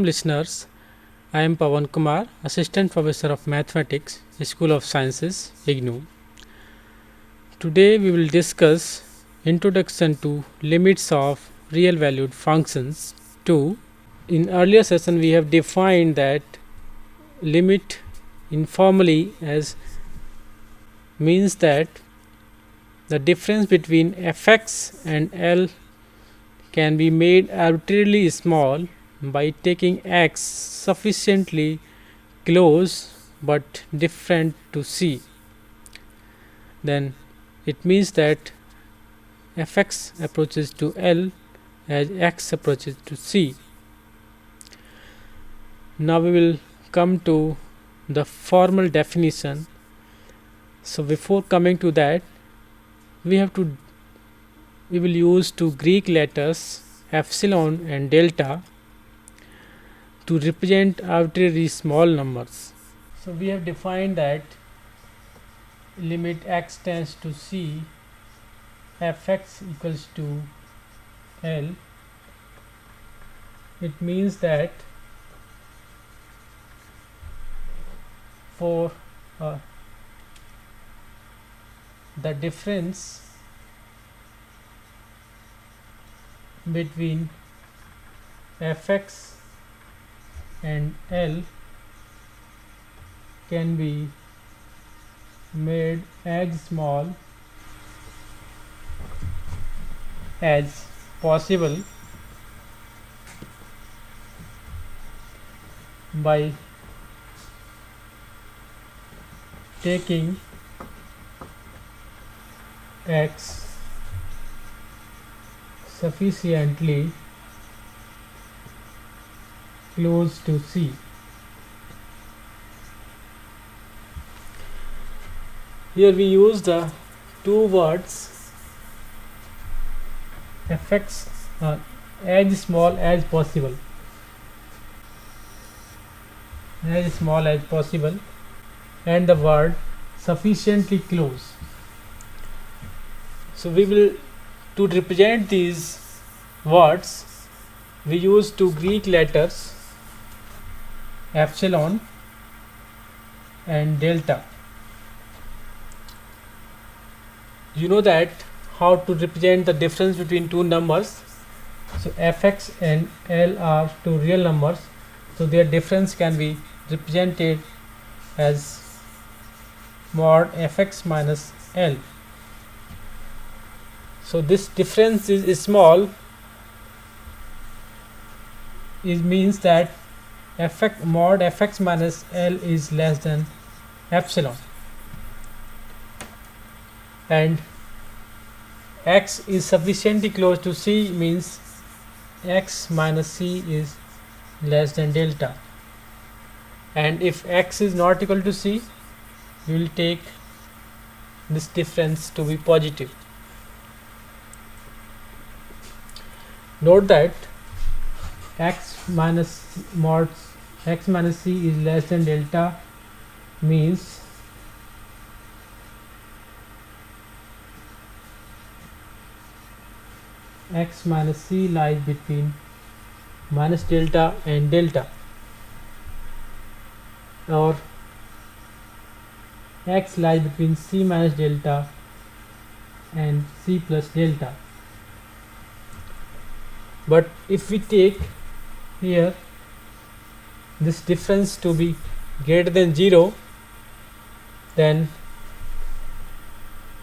Listeners, I am Pawan Kumar, Assistant Professor of Mathematics, School of Sciences, IGNOU. Today we will discuss Introduction to Limits of Real Valued Functions 2. In earlier session we have defined that limit informally as means that the difference between fx and L can be made arbitrarily small by taking x sufficiently close but different to C. Then it means that fx approaches to L as x approaches to C. Now we will come to the formal definition. So before coming to that, we will use two Greek letters epsilon and delta to represent arbitrary small numbers. So we have defined that limit x tends to C, fx equals to L. It means that for the difference between fx and L can be made as small as possible by taking x sufficiently close to C. Here we use the two words fx as small as possible, and the word sufficiently close. So we will, to represent these words, we use two Greek letters epsilon and delta. You know that how to represent the difference between two numbers. So fx and L are two real numbers, so their difference can be represented as mod fx minus L. So this difference is small. It means that mod fx minus L is less than epsilon, and x is sufficiently close to C means x minus C is less than delta, and if x is not equal to C, we will take this difference to be positive. Note that x minus C is less than delta means x minus C lies between minus delta and delta, or x lies between C minus delta and C plus delta. But if we take here this difference to be greater than 0, then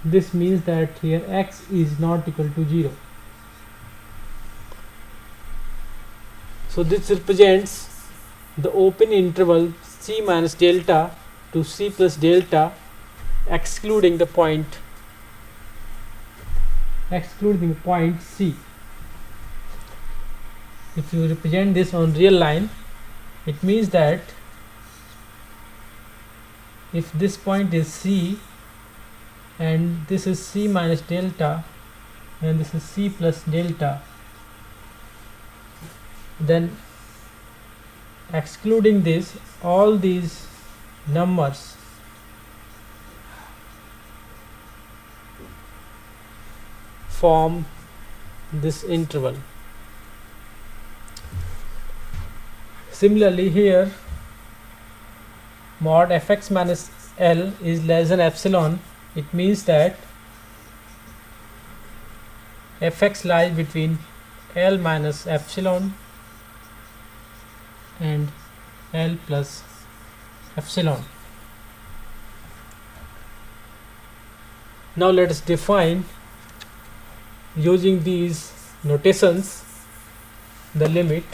this means that here x is not equal to 0. So this represents the open interval C minus delta to C plus delta, excluding the point C. If you represent this on real line, it means that if this point is C and this is C minus delta and this is C plus delta, then excluding this, all these numbers form this interval. Similarly here, mod fx minus L is less than epsilon. It means that fx lies between L minus epsilon and L plus epsilon. Now let us define, using these notations, the limit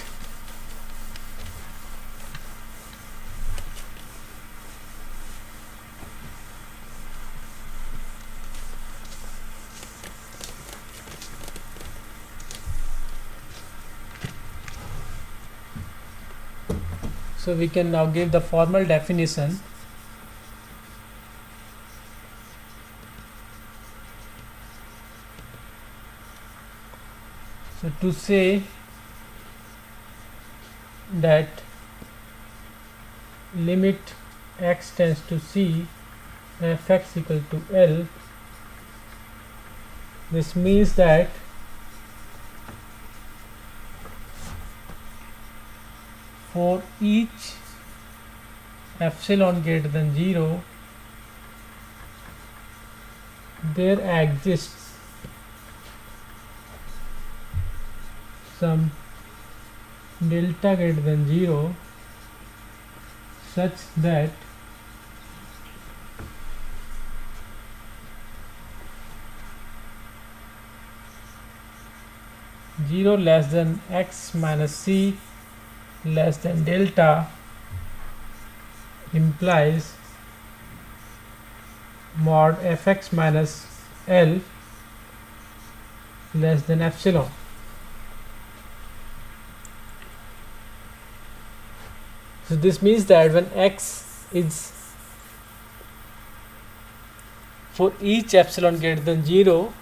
so we can now give the formal definition. So to say that limit x tends to c fx equal to L, this means that for each epsilon greater than 0 there exists some delta greater than 0 such that zero less than x minus c less than delta implies mod fx minus L less than epsilon. So this means that when x is, for each epsilon greater than 0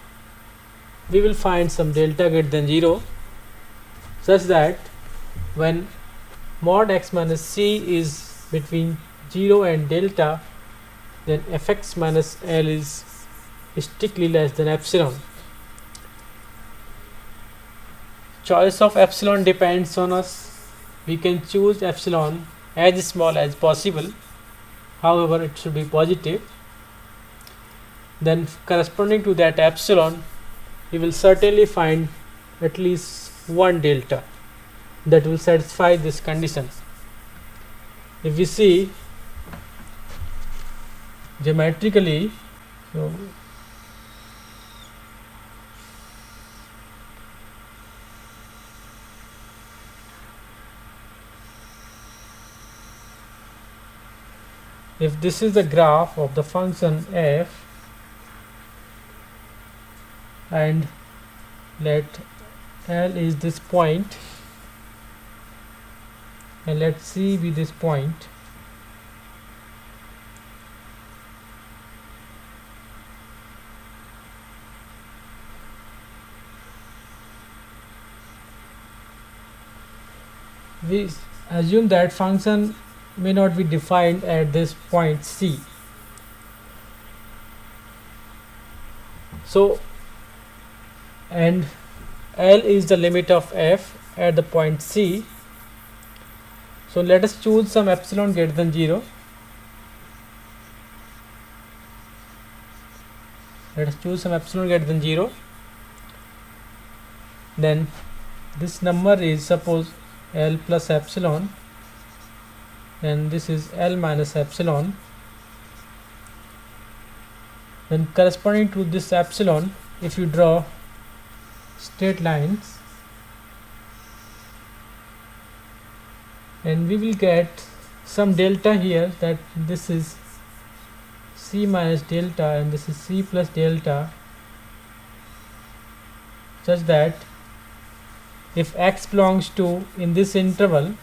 we will find some delta greater than 0 such that when mod x minus c is between 0 and delta, then fx minus L is strictly less than epsilon. Choice of epsilon depends on us. We can choose epsilon as small as possible, however it should be positive. Then corresponding to that epsilon we will certainly find at least one delta that will satisfy this condition. If we see geometrically, so if this is the graph of the function f and let L is this point and let C be this point, we assume that function may not be defined at this point C. So and L is the limit of f at the point C. So let us choose some epsilon greater than 0. Let us choose some epsilon greater than 0. Then this number is, suppose, L plus epsilon, and this is L minus epsilon. Then corresponding to this epsilon, if you draw straight lines, and we will get some delta here, that this is C minus delta and this is C plus delta, such that if x belongs to in this interval,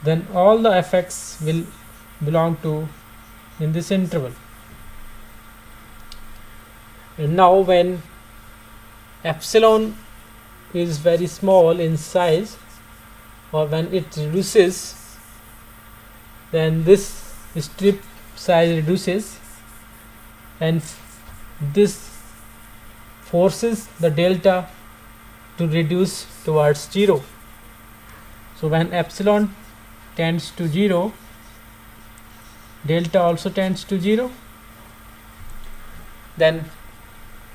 then all the fx will belong to in this interval. And now when epsilon is very small in size, or when it reduces, then this strip size reduces, and this forces the delta to reduce towards 0. So when epsilon tends to 0, delta also tends to 0. Then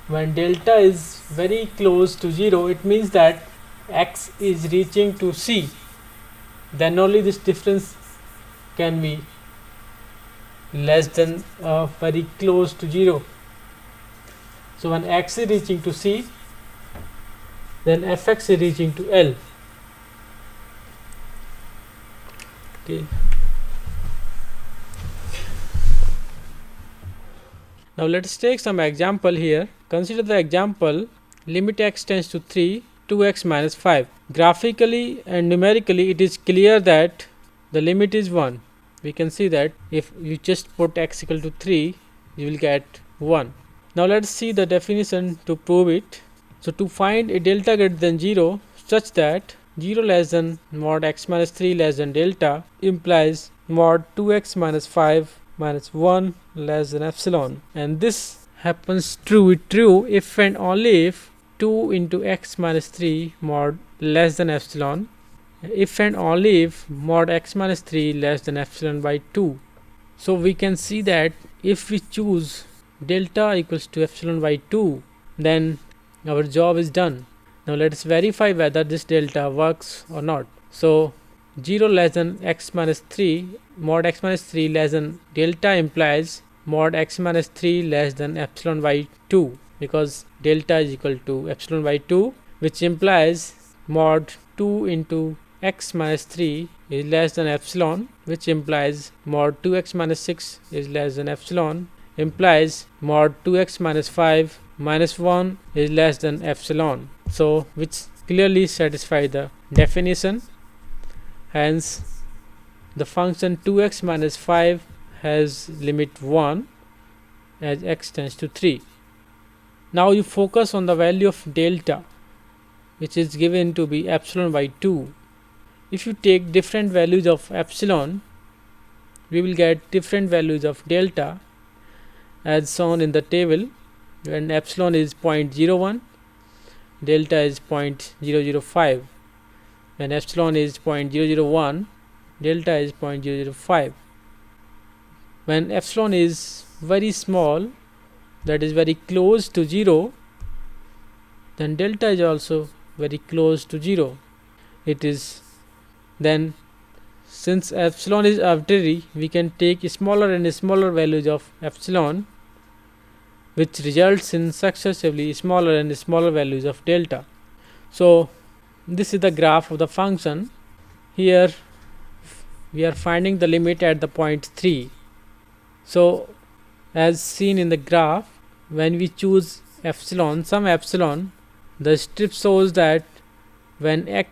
when delta is very close to 0, it means that x is reaching to c. Then only this difference can be less than very close to 0. So when x is reaching to c, then fx is reaching to L. Okay. Now let us take some example here. Consider the example limit x tends to 3, 2x minus 5. Graphically and numerically it is clear that the limit is 1. We can see that if you just put x equal to 3, you will get 1. Now let us see the definition to prove it. So to find a delta greater than 0 such that 0 less than mod x minus 3 less than delta implies mod 2x minus 5 minus 1 less than epsilon, and this happens true if and only if 2 into x minus 3 mod less than epsilon, if and only if mod x minus 3 less than epsilon by 2. So we can see that if we choose delta equals to epsilon by 2, then our job is done. Now let us verify whether this delta works or not. So 0 less than x minus 3 mod x minus 3 less than delta implies mod x minus 3 less than epsilon by 2, because delta is equal to epsilon by 2, which implies mod 2 into x minus 3 is less than epsilon, which implies mod 2x minus 6 is less than epsilon, implies mod 2x minus 5 minus 1 is less than epsilon. So which clearly satisfy the definition. Hence the function 2x minus 5 has limit 1 as x tends to 3. Now you focus on the value of delta, which is given to be epsilon by 2. If you take different values of epsilon, we will get different values of delta as shown in the table. When epsilon is 0.01, delta is 0.005. When epsilon is 0.001, delta is 0.005. When epsilon is very small, that is very close to 0, then delta is also very close to 0. It is then, since epsilon is arbitrary, we can take smaller and smaller values of epsilon, which results in successively smaller and smaller values of delta. So this is the graph of the function. Here we are finding the limit at the point 3. So as seen in the graph, when we choose epsilon, some epsilon, the strip shows that when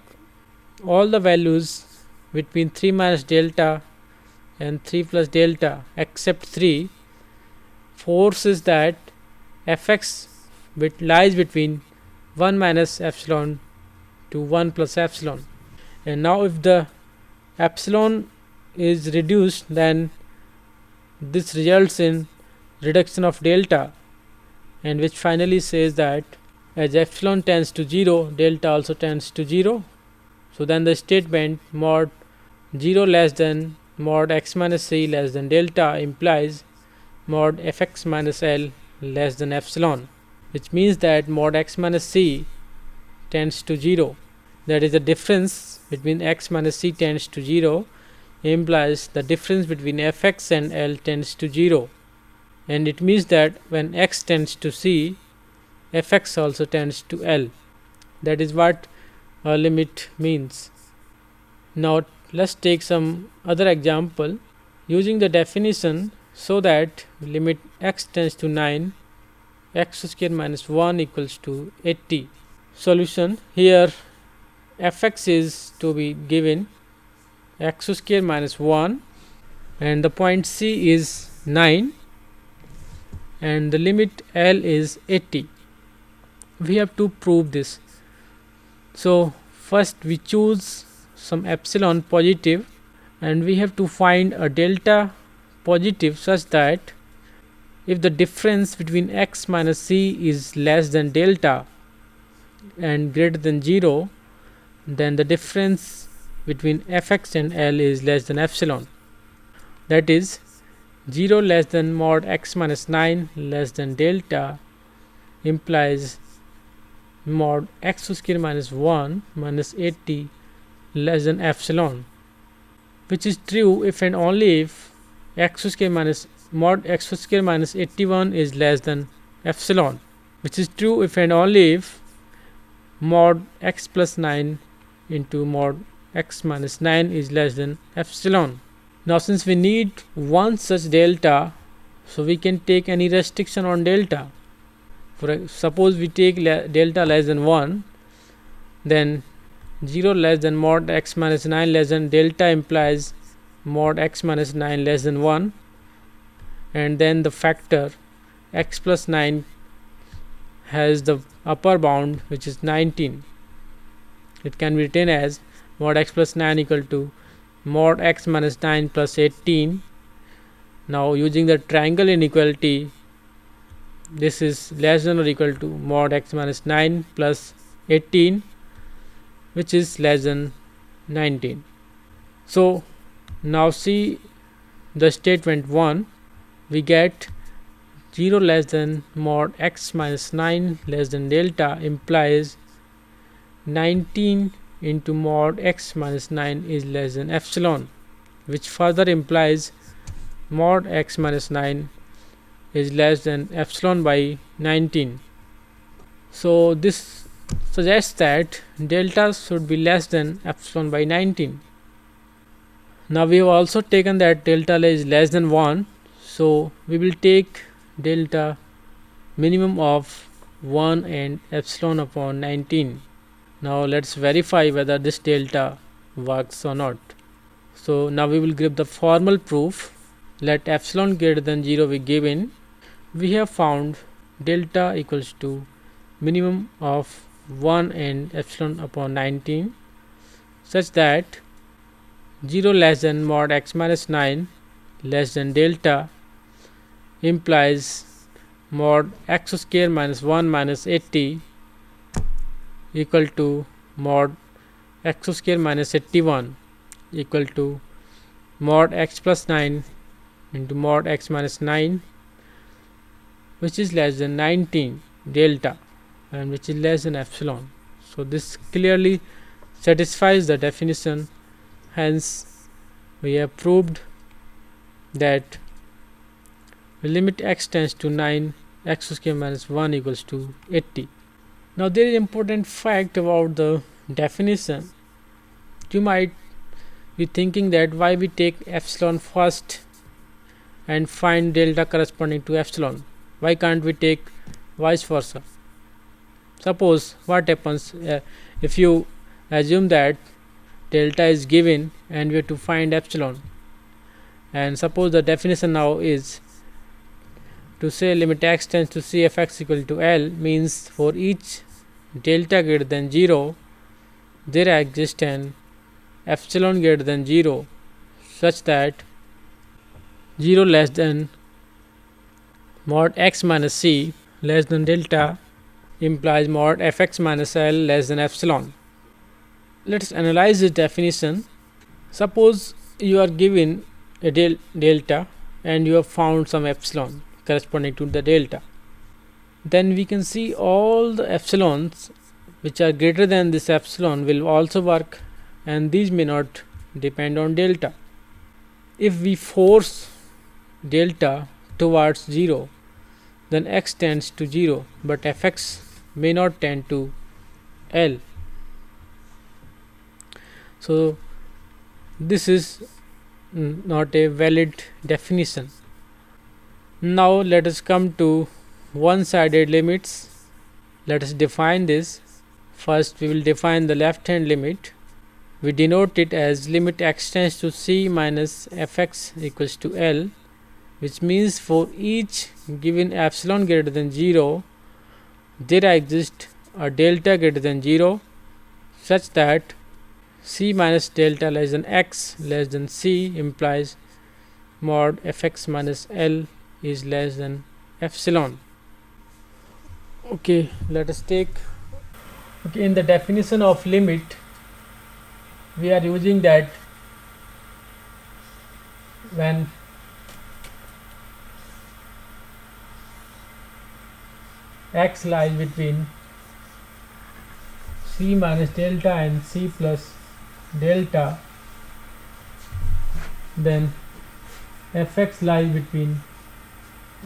all the values between 3 minus delta and 3 plus delta except 3, forces that fx lies between 1 minus epsilon to 1 plus epsilon. And now if the epsilon is reduced, then this results in reduction of delta, and which finally says that as epsilon tends to 0, delta also tends to 0. So then the statement mod 0 less than mod x minus c less than delta implies mod fx minus L less than epsilon, which means that mod x minus c tends to 0. That is, the difference between x minus c tends to 0 implies the difference between fx and L tends to 0, and it means that when x tends to c, fx also tends to L. That is what a limit means. Now let's take some other example using the definition, so that limit x tends to 9, x square minus 1 equals to 80. Solution: here fx is to be given x square minus 1, and the point c is 9, and the limit L is 80. We have to prove this. So first we choose some epsilon positive, and we have to find a delta positive such that if the difference between x minus c is less than delta and greater than 0, then the difference between fx and L is less than epsilon. That is 0 less than mod x minus 9 less than delta implies mod x square minus 1 minus 80 less than epsilon, which is true if and only if x square minus mod x square minus 81 is less than epsilon, which is true if and only if mod x plus 9 into mod x minus 9 is less than epsilon. Now since we need one such delta, so we can take any restriction on delta. For suppose we take delta less than 1, then 0 less than mod x minus 9 less than delta implies mod x minus 9 less than 1, and then the factor x plus 9 has the upper bound, which is 19. It can be written as mod x plus 9 equal to mod x minus 9 plus 18. Now using the triangle inequality, this is less than or equal to mod x minus 9 plus 18, which is less than 19. So now see the statement 1, we get 0 less than mod x minus 9 less than delta implies 19 into mod x minus 9 is less than epsilon, which further implies mod x minus 9 is less than epsilon by 19. So this suggests that delta should be less than epsilon by 19. Now we have also taken that delta is less than 1, so we will take delta minimum of 1 and epsilon upon 19. Now let's verify whether this delta works or not. So now we will give the formal proof. Let epsilon greater than 0 be given. We have found delta equals to minimum of 1 and epsilon upon 19 such that 0 less than mod x minus 9 less than delta implies mod x square minus 1 minus 80 equal to mod x square minus 81 equal to mod x plus 9 into mod x minus 9, which is less than 19 delta and which is less than epsilon. So this clearly satisfies the definition. Hence we have proved that the limit x tends to 9 x square minus 1 equals to 80. Now there is important fact about the definition. You might be thinking that why we take epsilon first and find delta corresponding to epsilon. Why can't we take vice versa? Suppose what happens if you assume that delta is given and we have to find epsilon, and suppose the definition now is to say limit x tends to c f x equal to L, means for each delta greater than 0 there exists an epsilon greater than 0 such that 0 less than mod x minus c less than delta implies mod fx minus L less than epsilon. Let us analyze this definition. Suppose you are given a delta and you have found some epsilon corresponding to the delta. Then we can see all the epsilons which are greater than this epsilon will also work, and these may not depend on delta. If we force delta towards 0, then x tends to 0, but fx may not tend to L. So this is not a valid definition. Now let us come to one-sided limits. Let us define this. First we will define the left hand limit. We denote it as limit x tends to c minus fx equals to L, which means for each given epsilon greater than 0 there exists a delta greater than 0 such that c minus delta less than x less than c implies mod fx minus L is less than epsilon. Okay, let us take in the definition of limit, we are using that when x lies between c minus delta and c plus delta, then fx lies between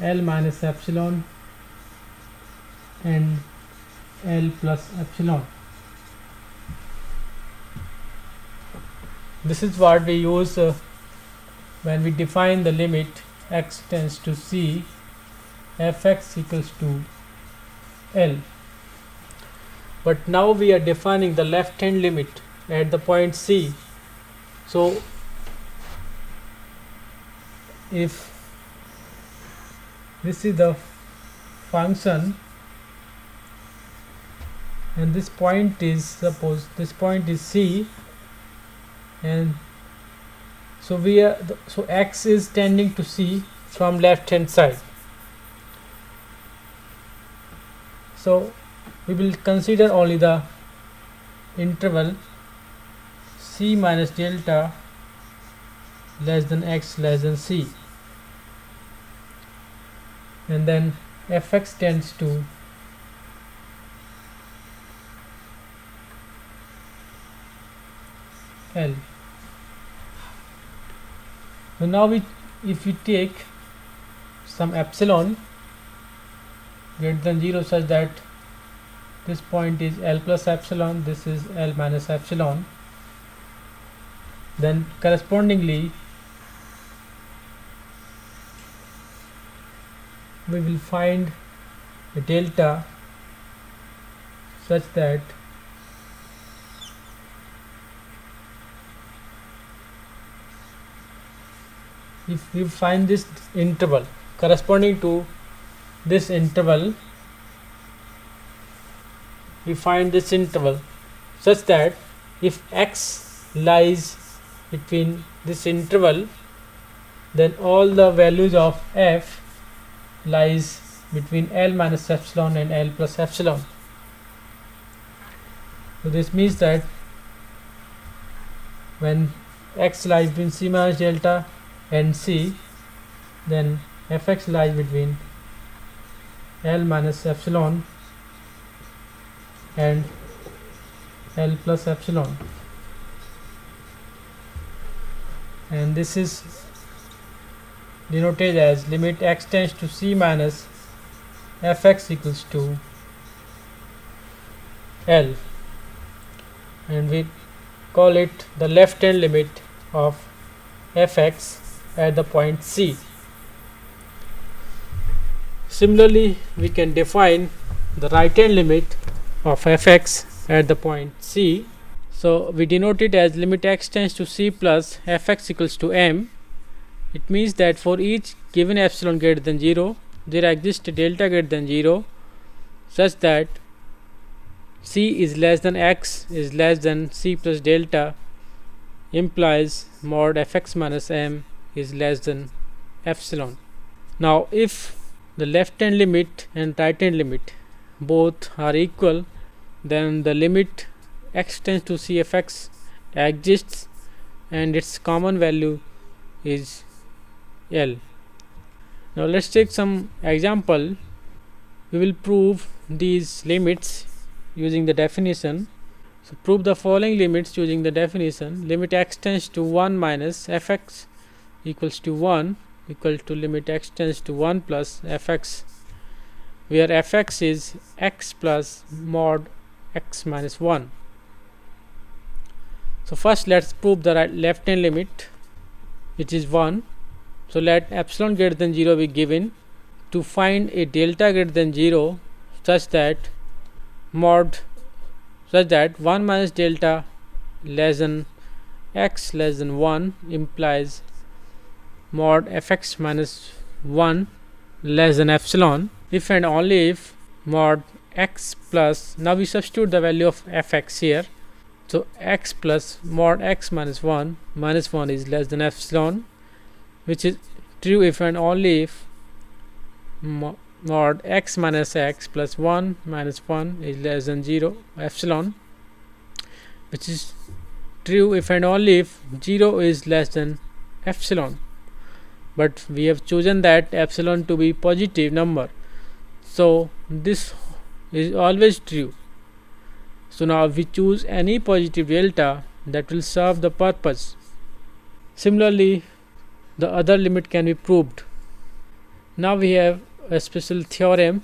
L minus epsilon and L plus epsilon. This is what we use when we define the limit x tends to c, fx equals to L. But now we are defining the left hand limit at the point c. So if this is the function and this point is, suppose this point is c, and so we are so x is tending to c from left hand side. So we will consider only the interval c minus delta less than x less than c, and then fx tends to L. So now if we take some epsilon greater than 0 such that this point is L plus epsilon, this is L minus epsilon, then correspondingly we will find a delta such that if we find this interval corresponding to this interval, we find this interval such that if x lies between this interval, then all the values of f lies between L minus epsilon and L plus epsilon. So this means that when x lies between c minus delta and c, then fx lies between L minus epsilon and L plus epsilon, and this is denoted as limit x tends to c minus fx equals to L, and we call it the left hand limit of fx at the point c. Similarly, we can define the right hand limit of fx at the point c. So we denote it as limit x tends to c plus fx equals to m. It means that for each given epsilon greater than 0, there exists a delta greater than 0 such that c is less than x is less than c plus delta, implies mod fx minus m is less than epsilon. Now if the left hand limit and right hand limit both are equal, then the limit x tends to c fx exists and its common value is L. Now let's take some example. We will prove these limits using the definition. So prove the following limits using the definition. Limit x tends to 1 minus fx equals to 1 equal to limit x tends to 1 plus fx, where fx is x plus mod x minus 1. So first let's prove the left hand limit, which is 1. So let epsilon greater than 0 be given. To find a delta greater than 0 such that 1 minus delta less than x less than 1 implies mod fx minus 1 less than epsilon, if and only if mod x plus, now we substitute the value of fx here, so x plus mod x minus 1 is less than epsilon, which is true if and only if mod x minus x plus 1 minus 1 is less than 0 epsilon, which is true if and only if 0 is less than epsilon, but we have chosen that epsilon to be positive number, so this is always true. So now if we choose any positive delta, that will serve the purpose. Similarly, the other limit can be proved. Now we have a special theorem.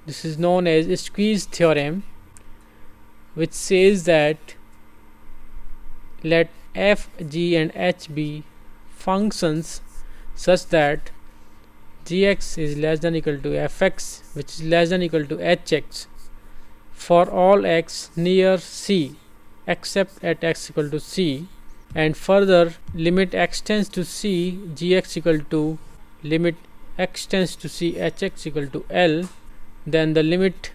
This is known as a squeeze theorem, which says that let f, g and h be functions such that gx is less than equal to fx, which is less than equal to hx, for all x near c except at x equal to c, and further limit x tends to c gx equal to limit x tends to c hx equal to L, then the limit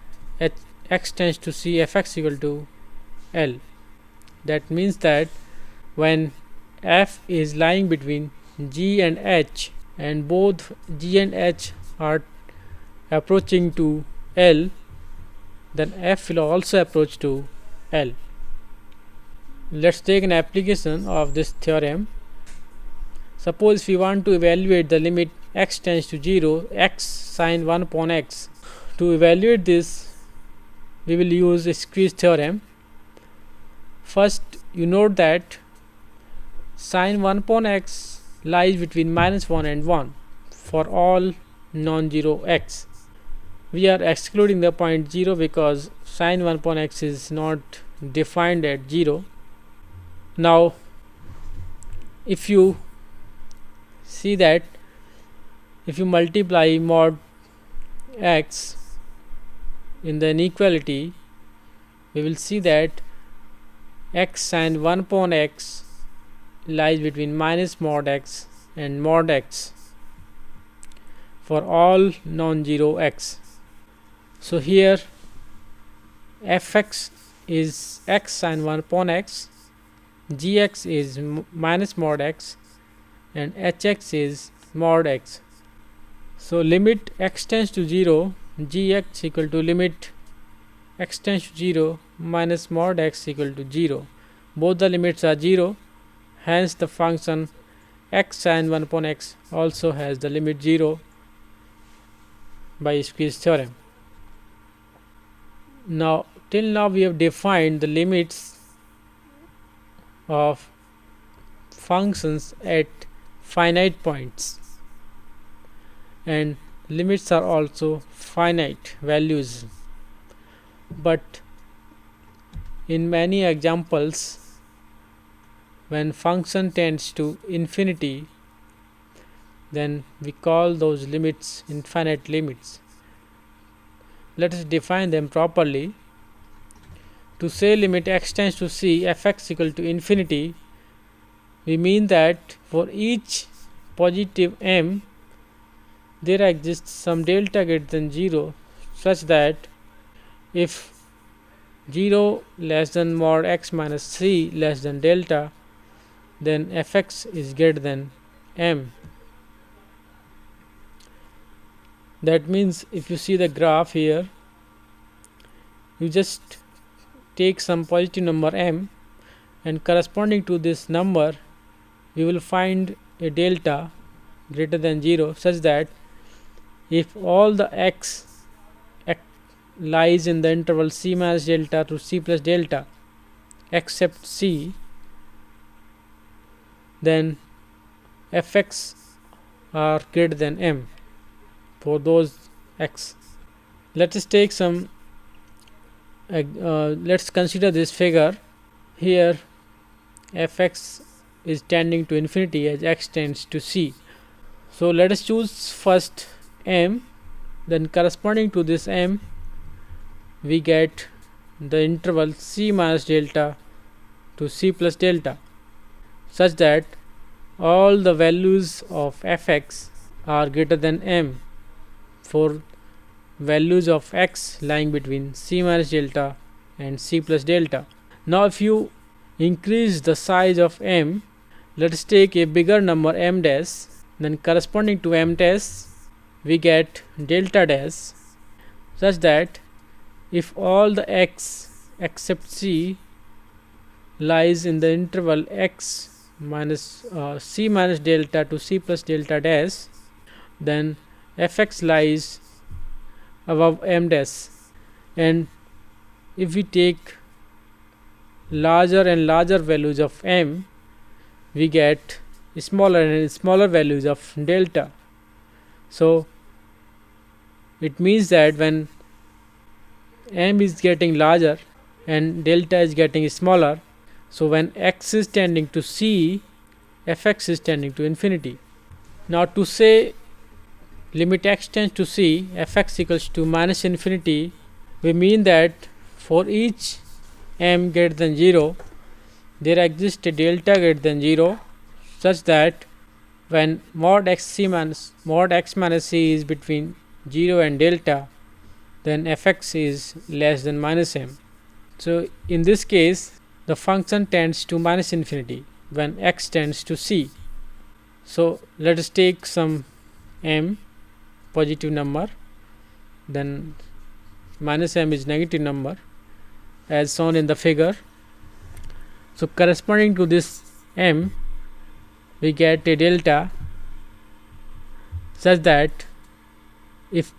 x tends to c fx equal to L. That means that when f is lying between g and h and both g and h are approaching to L, then f will also approach to L. Let's take an application of this theorem. Suppose if we want to evaluate the limit x tends to 0 x sine 1 upon x. To evaluate this, we will use a squeeze theorem. First, you note that sine 1 upon x lies between -1 and 1 for all non-zero x. We are excluding the point 0 because sine 1 upon x is not defined at 0. Now, if you see that if you multiply mod x in the inequality, we will see that x sine 1 upon x lies between minus mod x and mod x for all non-zero x. So here fx is x sine 1 upon x, gx is minus mod x, and hx is mod x. So limit x tends to 0 gx equal to limit x tends to 0 minus mod x equal to 0. Both the limits are 0, hence the function x sine 1 upon x also has the limit 0 by squeeze theorem. Now, till now we have defined the limits of functions at finite points, and limits are also finite values, but in many examples when function tends to infinity, then we call those limits infinite limits. Let us define them properly. To say limit x tends to c fx equal to infinity, we mean that for each positive m there exists some delta greater than 0 such that if 0 less than mod x minus c less than delta, then fx is greater than m. That means if you see the graph here, you just take some positive number m, and corresponding to this number we will find a delta greater than 0 such that if all the x lies in the interval c minus delta to c plus delta except c, then fx are greater than m for those x. Let us take some let's consider this figure. Here fx is tending to infinity as x tends to c. So let us choose first m, then corresponding to this m we get the interval c minus delta to c plus delta such that all the values of fx are greater than m for values of x lying between c minus delta and c plus delta. Now if you increase the size of m, let us take a bigger number m dash, then corresponding to m dash we get delta dash such that if all the x except c lies in the interval x minus c minus delta to c plus delta dash, then fx lies above m dash. And if we take larger and larger values of m, we get smaller and smaller values of delta. So it means that when m is getting larger and delta is getting smaller, so when x is tending to c, fx is tending to infinity. Now to say limit x tends to c, fx equals to minus infinity, we mean that for each m greater than 0, there exists a delta greater than 0, such that when mod x minus c is between 0 and delta, then fx is less than minus m. So in this case, the function tends to minus infinity when x tends to c. So let us take some m positive number, then minus m is negative number as shown in the figure. So corresponding to this m, we get a delta such that if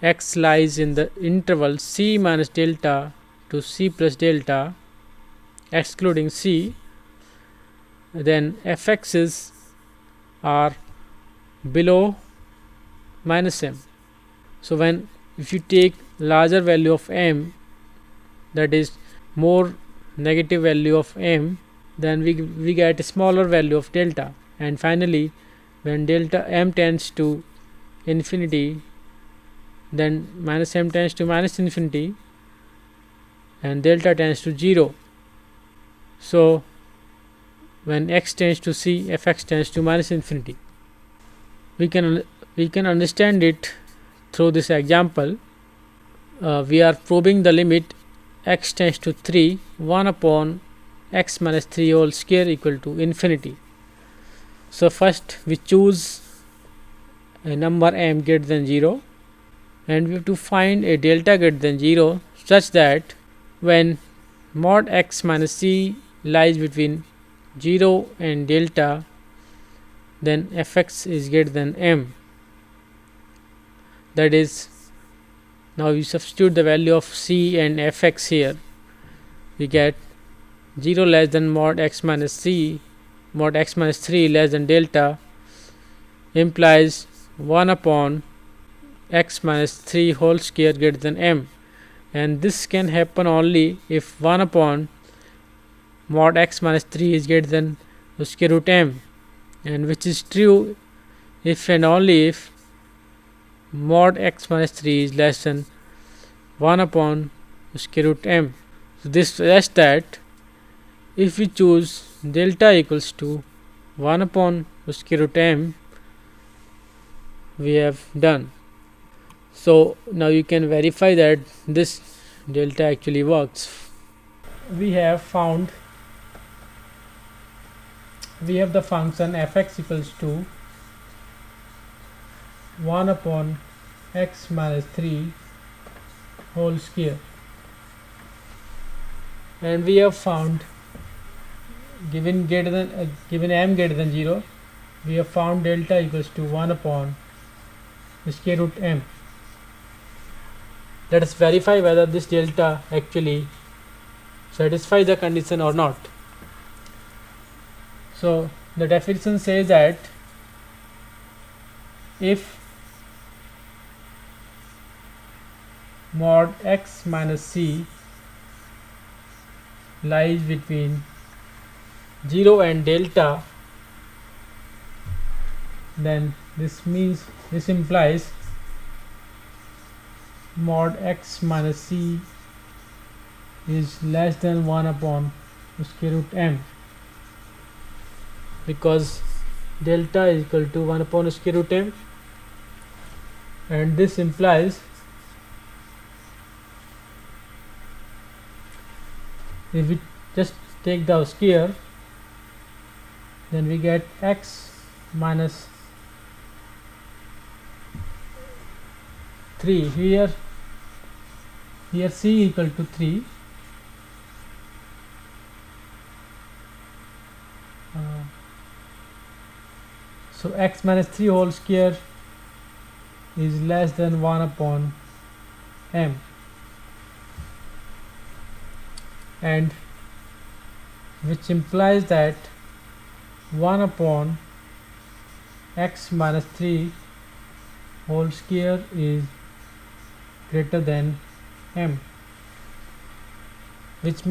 x lies in the interval c minus delta to c plus delta excluding c, then fx's are below minus m. So when if you take larger value of m, that is more negative value of m, then we get a smaller value of delta. And finally, when delta m tends to infinity, then minus m tends to minus infinity and delta tends to 0. So when x tends to c, fx tends to minus infinity. We can understand it through this example. We are probing the limit x tends to 3, 1 upon x minus 3 whole square equal to infinity. So first we choose a number m greater than 0, and we have to find a delta greater than 0 such that when mod x minus c lies between 0 and delta, then fx is greater than m. That is, now we substitute the value of c and fx here. We get 0 less than mod x minus c, mod x minus 3 less than delta, implies 1 upon x minus 3 whole square greater than m. And this can happen only if 1 upon mod x minus 3 is greater than the square root m, and which is true if and only if mod x minus 3 is less than 1 upon square root m. So this suggests that if we choose delta equals to 1 upon square root m, we have done. So now you can verify that this delta actually works. We have the function fx equals to 1 upon x minus 3 whole square, and we have found given m greater than 0, we have found delta equals to 1 upon square root m. Let us verify whether this delta actually satisfies the condition or not. So the definition says that if mod x minus c lies between 0 and delta, then this implies mod x minus c is less than 1 upon square root m, because delta is equal to 1 upon square root m, and this implies if we just take the square, then we get x minus 3. Here c equal to 3, So x minus 3 whole square is less than 1 upon m, and which implies that 1 upon x minus 3 whole square is greater than m, which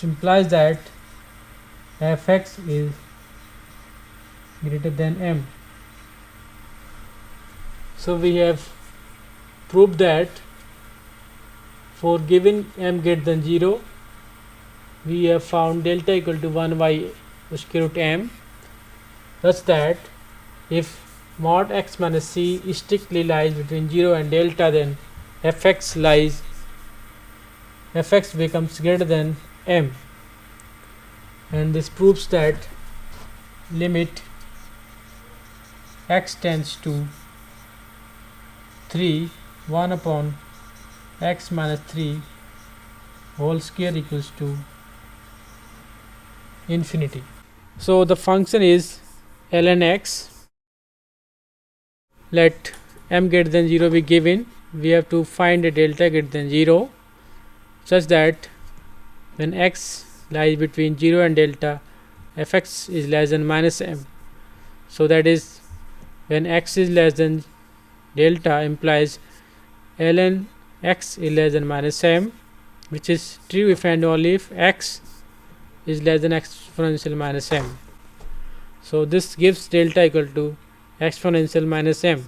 implies that fx is greater than m. So we have proved that for given m greater than 0, we have found delta equal to 1 by square root m, such that if mod x minus c strictly lies between 0 and delta, then fx becomes greater than m, and this proves that limit x tends to 3, 1 upon x minus 3 whole square equals to infinity. So the function is ln x. Let m greater than 0 be given. We have to find a delta greater than 0, such that when x lies between 0 and delta, fx is less than minus m. So that is, when x is less than delta implies ln x is less than minus m, which is true if and only if x is less than exponential minus m. So this gives delta equal to exponential minus m.